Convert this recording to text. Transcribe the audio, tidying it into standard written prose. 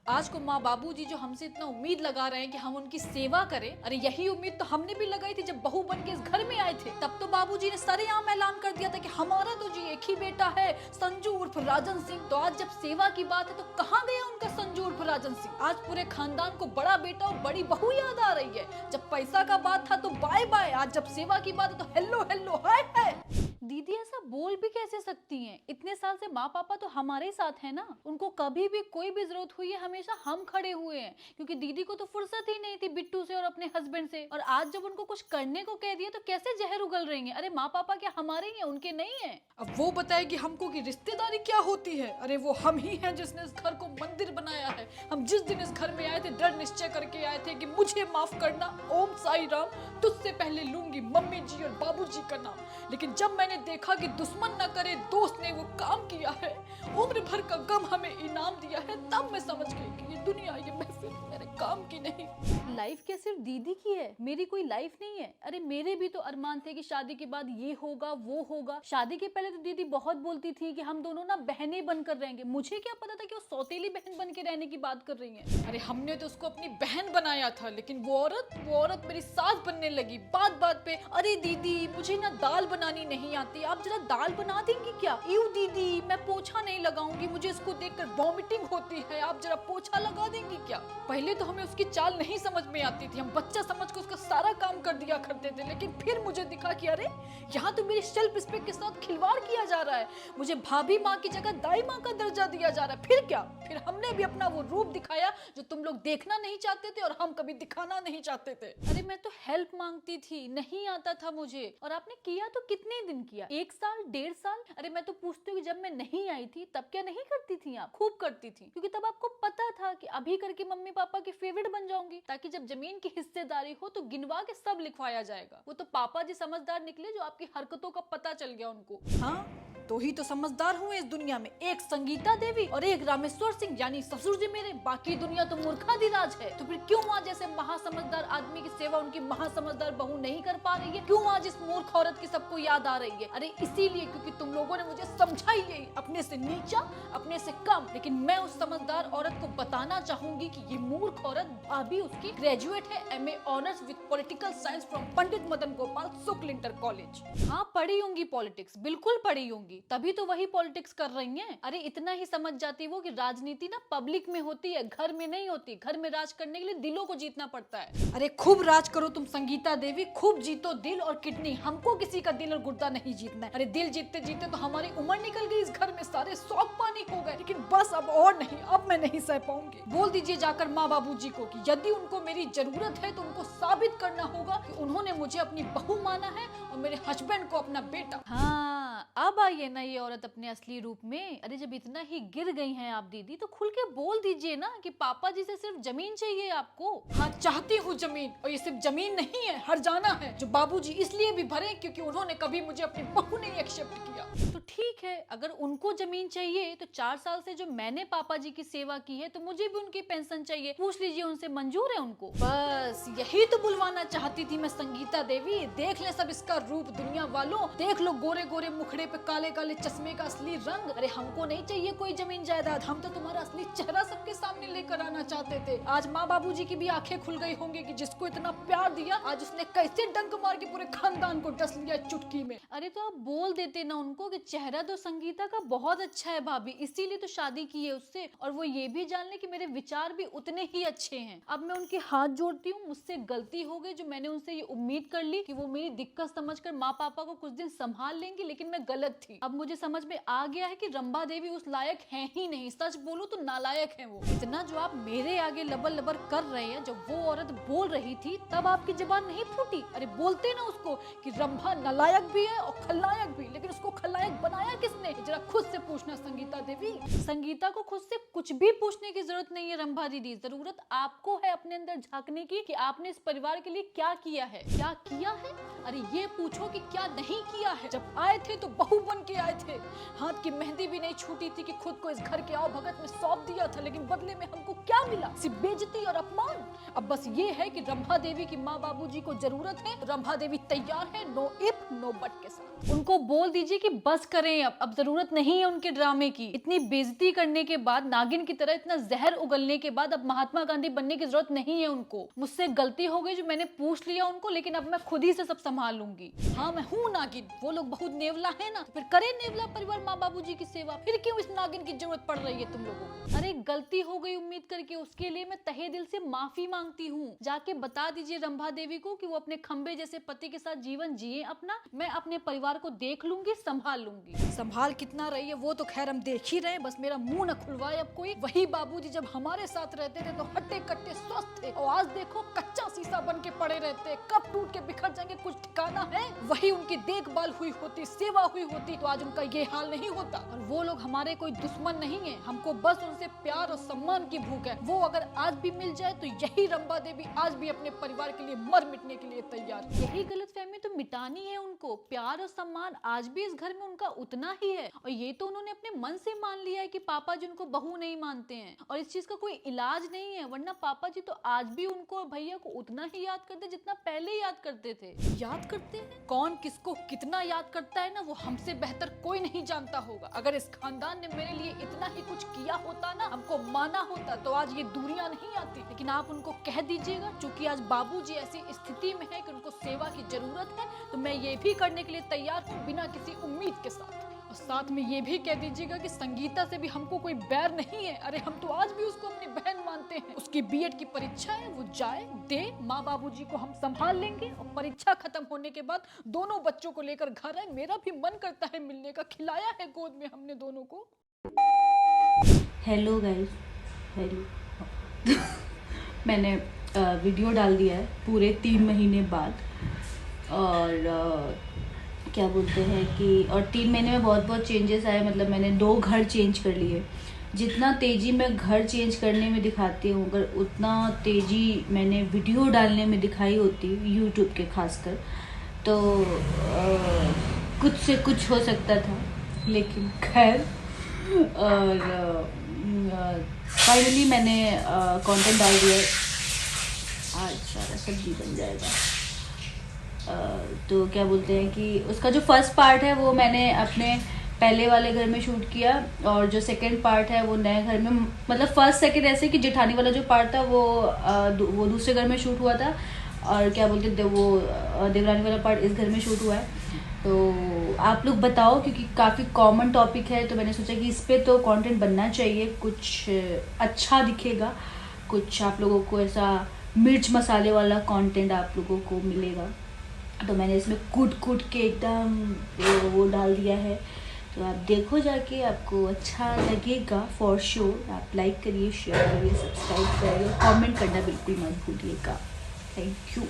आज को माँ बाबूजी जो हमसे इतना उम्मीद लगा रहे हैं कि हम उनकी सेवा करें, अरे यही उम्मीद तो हमने भी लगाई थी जब बहू बन के इस घर में आए थे। तब तो बाबूजी ने सरेआम ऐलान कर दिया था कि हमारा तो जी एक ही बेटा है, संजू उर्फ राजन सिंह। तो आज जब सेवा की बात है तो कहाँ गया उनका संजू उर्फ राजन सिंह? आज पूरे खानदान को बड़ा बेटा और बड़ी बहू याद आ रही है। जब पैसा का बात था तो बाय बाय, आज जब सेवा की बात है तो हेलो हेलो हाय हाय। दीदी ऐसा बोल भी कैसे सकती हैं? इतने साल से माँ पापा तो हमारे साथ है ना, उनको कभी भी कोई भी जरूरत हुई है हमेशा हम खड़े हुए हैं, क्योंकि दीदी को तो फुर्सत ही नहीं थी बिट्टू से और अपने हस्बैंड से। और आज जब उनको कुछ करने को कह दिया तो कैसे जहर उगल रही हैं? अरे माँ पापा क्या हमारे ही हैं, उनके नहीं है? अब वो बताएगी हमको कि रिश्तेदारी क्या होती है। अरे वो हम ही हैं जिसने इस घर को मंदिर बनाया है। हम जिस दिन इस घर में आए थे दृढ़ निश्चय करके आए थे कि मुझे माफ करना, ओम साई राम, तुझसे पहले लूंगी मम्मी जी और बाबूजी का नाम। लेकिन जब मैंने देखा कि दुश्मन न करे दोस्त ने वो काम किया है, उम्र भर का गम हमें इनाम दिया है, तब मैं समझ गई कि ये दुनिया, ये महफिल मेरे काम की नहीं। लाइफ क्या सिर्फ दीदी की है? मेरी कोई लाइफ नहीं है? अरे मेरे भी तो अरमान थे कि शादी के बाद ये होगा वो होगा। शादी के पहले तो दीदी बहुत बोलती थी कि हम दोनों ना बहनें बनकर रहेंगे। मुझे क्या पता था कि वो सौतेली बहन बन के रहने की बात कर रही है। अरे हमने तो उसको अपनी बहन बनाया था, लेकिन वो औरत मेरी सास बनने लगी। बात बात पे अरे दीदी मुझे ना दाल बनानी नहीं आती, आप जरा दाल बना देंगी क्या? यू दीदी मैं पोछा नहीं लगाऊंगी, मुझे इसको देखकर वॉमिटिंग होती है, आप जरा पोछा लगा देंगी क्या? पहले तो हमें उसकी चाल नहीं समझ में आती थी, हम बच्चा समझ के उसका सारा काम कर दिया करते थे। लेकिन फिर मुझे दिखा कि अरे यहाँ तो मेरी सेल्फ रिस्पेक्ट के साथ खिलवाड़ किया जा रहा है, मुझे भाभी माँ की जगह दाई माँ का दर्जा दिया जा रहा है। फिर क्या? फिर हमने भी अपना वो रूप दिखाया जो तुम लोग देखना नहीं चाहते थे और हम कभी दिखाना नहीं चाहते थे। अरे मैं तो हेल्प मांगती थी, नहीं आता था मुझे, और आपने किया तो कितने दिन किया? 1 साल 1.5 साल? अरे मैं तो पूछती हूँ कि जब मैं नहीं आई थी तब क्या नहीं करती थी आप? खूब करती थी, क्योंकि तब आपको पता था कि अभी करके मम्मी पापा की फेवरेट बन जाऊंगी, ताकि जब जमीन की हिस्सेदारी हो तो गिनवा के सब लिखवाया जाएगा। वो तो पापा जी समझदार निकले जो आपकी हरकतों का पता चल गया उनको। हाँ तो ही तो समझदार हुए इस दुनिया में, एक संगीता देवी और एक रामेश्वर सिंह यानी ससुर जी मेरे। बाकी दुनिया तो मूर्खाधिराज है। तो फिर क्यों आज जैसे महासमझदार आदमी की सेवा उनकी महासमझदार बहू नहीं कर पा रही है? क्यों आज इस मूर्ख औरत की सबको याद आ रही है? अरे इसीलिए क्योंकि तुम लोगों ने मुझे समझा ही यही, अपने से नीचा, अपने से कम। लेकिन मैं उस समझदार औरत को बताना चाहूंगी कि ये मूर्ख औरत भाभी उसकी ग्रेजुएट है, MA honours with political science from Pandit Madan Gopal Shukla inter college. हाँ पढ़ी होंगी पॉलिटिक्स, बिल्कुल पढ़ी होंगी, तभी तो वही पॉलिटिक्स कर रही हैं। अरे इतना ही समझ जाती वो कि राजनीति ना पब्लिक में होती है, घर में नहीं होती। घर में राज करने के लिए दिलों को जीतना पड़ता है। अरे खूब राज करो तुम संगीता देवी, खूब जीतो दिल और किडनी, हमको किसी का दिल और गुर्दा नहीं जीतना है। अरे दिल जीतते जीतते तो हमारी उम्र निकल गई इस घर में, सारे शौक पानी हो गए। लेकिन बस अब और नहीं, अब मैं नहीं सह पाऊंगी। बोल दीजिए जाकर माँ बाबूजी को कि यदि उनको मेरी जरूरत है तो उनको साबित करना होगा कि उन्होंने मुझे अपनी बहू माना है और मेरे हस्बैंड को अपना बेटा। हाँ अब आइए ना ये औरत अपने असली रूप में। अरे जब इतना ही गिर गई हैं आप दीदी तो खुल के बोल दीजिए ना कि पापा जी से सिर्फ जमीन चाहिए आपको। हाँ चाहती हूँ जमीन, और ये सिर्फ जमीन नहीं है, हरजाना है, जो बाबूजी इसलिए भी भरे क्योंकि उन्होंने कभी मुझे अपनी बहू नहीं एक्सेप्ट किया। तो ठीक है, अगर उनको जमीन चाहिए तो 4 साल से जो मैंने पापा जी की सेवा की है तो मुझे भी उनकी पेंशन चाहिए। पूछ लीजिए उनसे, मंजूर है उनको? बस यही तो बुलवाना चाहती थी मैं संगीता देवी। देख ले सब इसका रूप दुनिया वालों, देख लो गोरे गोरे मुखड़े पे काले काले चश्मे का असली रंग। अरे हमको नहीं चाहिए कोई जमीन जायदाद, हम तो तुम्हारा असली चेहरा सबके सामने लेकर आना चाहते थे। आज माँ बाबूजी की भी आंखें खुल गई होंगी कि जिसको इतना प्यार दिया आज उसने कैसे डंक मार के पूरे खानदान को डस लिया चुटकी में। अरे तो आप बोल देते ना उनको कि चेहरा तो संगीता का बहुत अच्छा है भाभी, इसीलिए तो शादी की है उससे, और वो ये भी जान ले कि मेरे विचार भी उतने ही अच्छे हैं। अब मैं उनके हाथ जोड़ती हूँ, मुझसे गलती हो गई जो मैंने उनसे ये उम्मीद कर ली कि वो मेरी दिक्कत समझकर माँ पापा को कुछ दिन संभाल लेंगी, लेकिन मैं गलत थी। अब मुझे समझ में आ गया है कि रंभा देवी उस लायक है ही नहीं, सच बोलूं तो नालायक है वो। इतना जो आप मेरे आगे लबर लबर कर रहे हैं, जब वो औरत बोल रही थी तब आपकी जुबान नहीं फूटी? अरे बोलते ना उसको कि रंभा नालायक भी है और खलनायक भी, लेकिन उसको खलनायक बनाया किसने? जरा खुद से पूछना संगीता देवी। संगीता को खुद से कुछ भी पूछने की जरूरत नहीं है रंभा दीदी, जरूरत आपको है अपने अंदर झांकने की कि आपने इस परिवार के लिए क्या किया है। क्या किया है? अरे ये पूछो कि क्या नहीं किया है। जब आए थे तो बहू बन के आए थे, हाथ की मेहंदी भी नहीं छूटी थी कि खुद को इस घर के आओ भगत में सौंप दिया था, लेकिन बदले में हमको क्या मिला? सिर्फ बेइज्जती और अपमान। अब बस ये है कि रंभा देवी की माँ बाबूजी को जरूरत है, रंभा देवी तैयार है, नो इफ नो बट के साथ। उनको बोल दीजिए कि बस करें, अब जरूरत नहीं है उनके ड्रामे की। इतनी बेइज्जती करने के बाद, नागिन की तरह इतना जहर उगलने के बाद अब महात्मा गांधी बनने की जरूरत नहीं है उनको। मुझसे गलती हो गई जो मैंने पूछ लिया उनको, लेकिन अब मैं खुद ही से सब संभाल लूंगी। हाँ, मैं हूँ नागिन, वो लोग बहुत नेवला है ना, तो फिर करे नेवला परिवार माँ बाबूजी की सेवा। फिर क्यों इस नागिन की जरूरत पड़ रही है तुम लोगों को? अरे गलती हो गई उम्मीद करके, उसके लिए मैं तहे दिल से माफी मांगती हूँ। जाके बता दीजिए रंभा देवी को कि वो अपने खंबे जैसे पति के साथ जीवन जिए अपना, मैं अपने परिवार को देख लूंगी, संभाल लूंगी। संभाल कितना रही है वो तो खैर हम देख ही रहे, बस मेरा मुंह न खुलवाए अब कोई। वही बाबूजी जब हमारे साथ रहते थे तो हट्टे कट्टे स्वस्थ थे, और आज देखो कच्चा शीशा बन के पड़े रहते, कब टूट के बिखर जाएंगे कुछ ठिकाना है। वही उनकी देखभाल हुई होती, सेवा हुई होती, तो आज उनका ये हाल नहीं होता। और वो लोग हमारे कोई दुश्मन नहीं है, हमको बस उनसे प्यार और सम्मान की भूख है। वो अगर आज भी मिल जाए तो यही रंभा देवी आज भी अपने परिवार के लिए मर मिटने के लिए तैयार। यही गलतफहमी तो मिटानी है उनको। प्यार और सम्मान आज भी इस घर में उनका उतना ही है, और ये तो उन्होंने अपने मन से मान लिया है कि पापा जी उनको बहू नहीं मानते हैं, और इस चीज का कोई इलाज नहीं है। वरना पापा जी तो आज भी उनको और भैया को उतना ही याद करते जितना पहले याद करते थे। याद करते हैं? कौन किसको कितना याद करता है ना, वो हमसे बेहतर कोई नहीं जानता होगा। अगर इस खानदान ने मेरे लिए इतना ही कुछ किया होता ना, हमको माना होता, तो आज ये दूरियां नहीं आती। लेकिन आप उनको कह दीजिएगा, क्योंकि आज बाबूजी ऐसी स्थिति में है कि उनको सेवा की जरूरत है, तो मैं ये भी करने के लिए तैयार हूँ बिना किसी उम्मीद के साथ। और साथ में ये भी कह दीजिएगा कि संगीता से भी हमको कोई बैर नहीं है। अरे हम तो आज भी उसको अपनी बहन मानते हैं। उसकी बीएड की परीक्षा है, वो जाए दे, माँ बाबूजी को हम संभाल लेंगे, और परीक्षा खत्म होने के बाद दोनों बच्चों को लेकर घर आए। मेरा भी मन करता है मिलने का, खिलाया है गोद में हमने दोनों को। Hello guys, hello. मैंने वीडियो डाल दिया है पूरे 3 महीने बाद, और क्या बोलते हैं कि और 3 महीने में बहुत चेंजेस आए। मतलब मैंने 2 घर चेंज कर लिए। जितना तेज़ी मैं घर चेंज करने में दिखाती हूँ, अगर उतना तेज़ी मैंने वीडियो डालने में दिखाई होती यूट्यूब के खासकर, तो कुछ से कुछ हो सकता था। लेकिन खैर, और फाइनली मैंने कंटेंट डाल दिया। आज सारा सब्जी बन जाएगा। तो क्या बोलते हैं कि उसका जो फर्स्ट पार्ट है वो मैंने अपने पहले वाले घर में शूट किया, और जो सेकंड पार्ट है वो नए घर में, मतलब फर्स्ट सेकंड ऐसे कि जेठानी वाला जो पार्ट था वो दूसरे घर में शूट हुआ था, और क्या बोलते थे वो देवरानी वाला पार्ट इस घर में शूट हुआ है। तो आप लोग बताओ, क्योंकि काफ़ी कॉमन टॉपिक है, तो मैंने सोचा कि इस पर तो कंटेंट बनना चाहिए, कुछ अच्छा दिखेगा, कुछ आप लोगों को ऐसा मिर्च मसाले वाला कंटेंट आप लोगों को मिलेगा। तो मैंने इसमें कूट के एकदम वो डाल दिया है। तो आप देखो जाके, आपको अच्छा लगेगा फॉर श्योर। आप लाइक करिए, शेयर करिए, सब्सक्राइब करिए, कमेंट करना बिल्कुल मत भूलिएगा। Thank you.